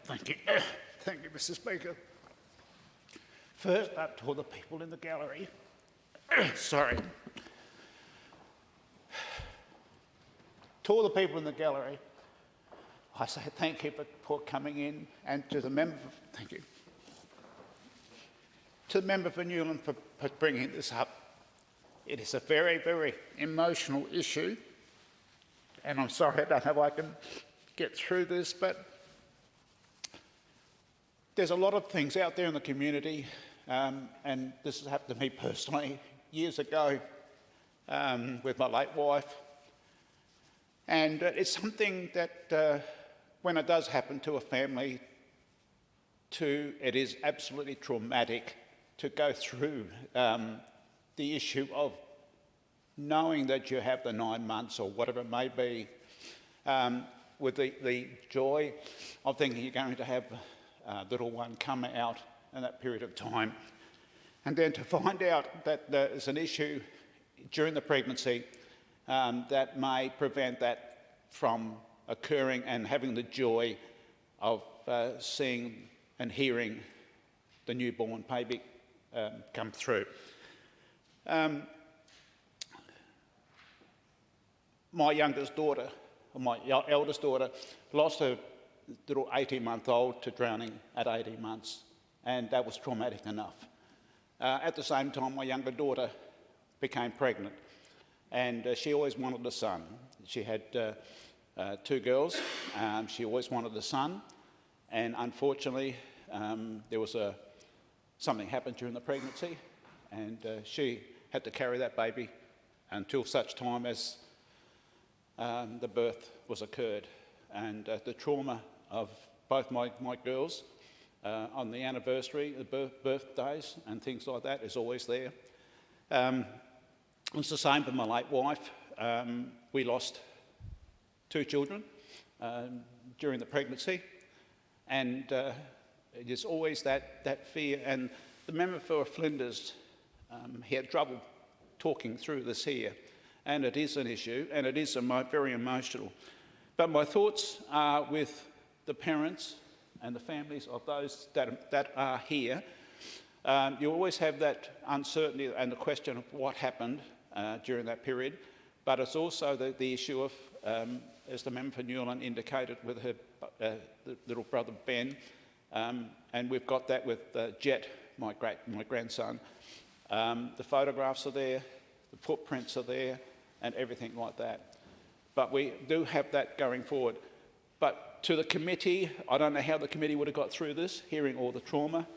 Thank you. Thank you, Mr. Speaker. First up to all the people in the gallery. Sorry. To all the people in the gallery, I say thank you for coming in, and to the member, thank you. To the member for Newland for bringing this up. It is a very, very emotional issue, and I'm sorry I don't know if I can get through this, but there's a lot of things out there in the community, and this has happened to me personally years ago with my late wife. And it's something that when it does happen to a family, it is absolutely traumatic to go through the issue of knowing that you have the 9 months or whatever it may be, with the joy of thinking you're going to have a little one come out in that period of time. And then to find out that there's an issue during the pregnancy that may prevent that from occurring, and having the joy of seeing and hearing the newborn baby come through. My youngest daughter, or my eldest daughter, lost her little 18-month-old to drowning at 18 months, and that was traumatic enough. At the same time, my younger daughter became pregnant, and she always wanted a son. She had 2 girls. She always wanted a son, and unfortunately there was something happened during the pregnancy, and she had to carry that baby until such time as the birth was occurred. And the trauma of both my girls on the anniversary, the birthdays and things like that is always there. It's the same with my late wife. We lost 2 children during the pregnancy, and it is always that fear. And the member for Flinders, he had trouble talking through this here, and it is an issue, and it is very emotional. But my thoughts are with the parents and the families of those that are here. You always have that uncertainty and the question of what happened during that period, but it's also the issue of, as the member for Newland indicated, with her little brother Ben, and we've got that with Jet, my grandson. The photographs are there, the footprints are there, and everything like that. But we do have that going forward. But to the committee, I don't know how the committee would have got through this, hearing all the trauma,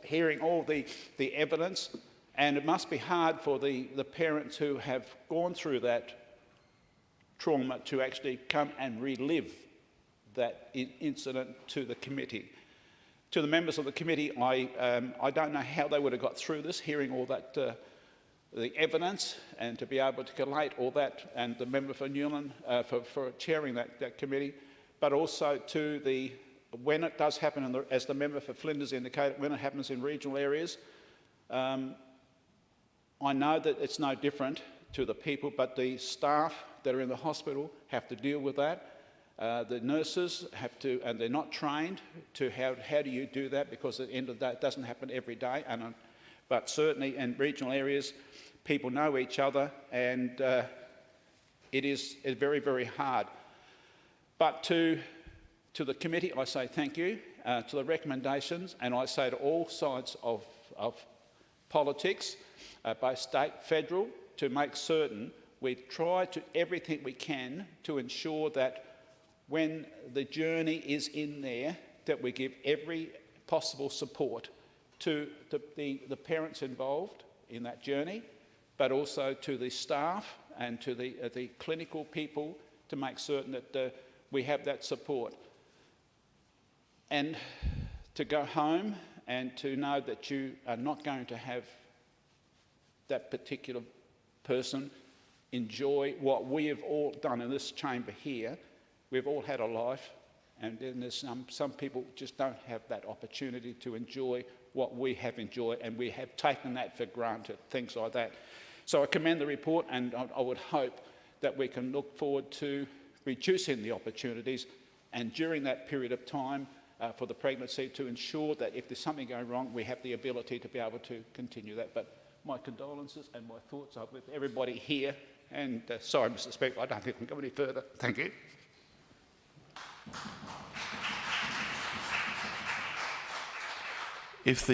hearing all the evidence, and it must be hard for the parents who have gone through that trauma to actually come and relive that incident to the committee. To the members of the committee, I don't know how they would have got through this, hearing all that the evidence, and to be able to collate all that, and the member for Newland for chairing that committee, but also to when it does happen, as the member for Flinders indicated, when it happens in regional areas, I know that it's no different to the people, but the staff that are in the hospital have to deal with that. The nurses have to, and they're not trained to how do you do that, because at the end of the day, it doesn't happen every day. But certainly in regional areas, people know each other, and it's very, very hard. But to the committee, I say thank you. To the recommendations, and I say to all sides of politics, both state, federal, to make certain we try to everything we can to ensure that when the journey is in there, that we give every possible support to the parents involved in that journey, but also to the staff and to the clinical people, to make certain that we have that support. And to go home and to know that you are not going to have that particular person enjoy what we have all done in this chamber here. We've all had a life, and then there's some people just don't have that opportunity to enjoy what we have enjoyed, and we have taken that for granted, things like that. So I commend the report, and I would hope that we can look forward to reducing the opportunities and during that period of time for the pregnancy, to ensure that if there's something going wrong, we have the ability to be able to continue that. But my condolences and my thoughts are with everybody here. And sorry, Mr. Speaker, I don't think I can go any further. Thank you. If the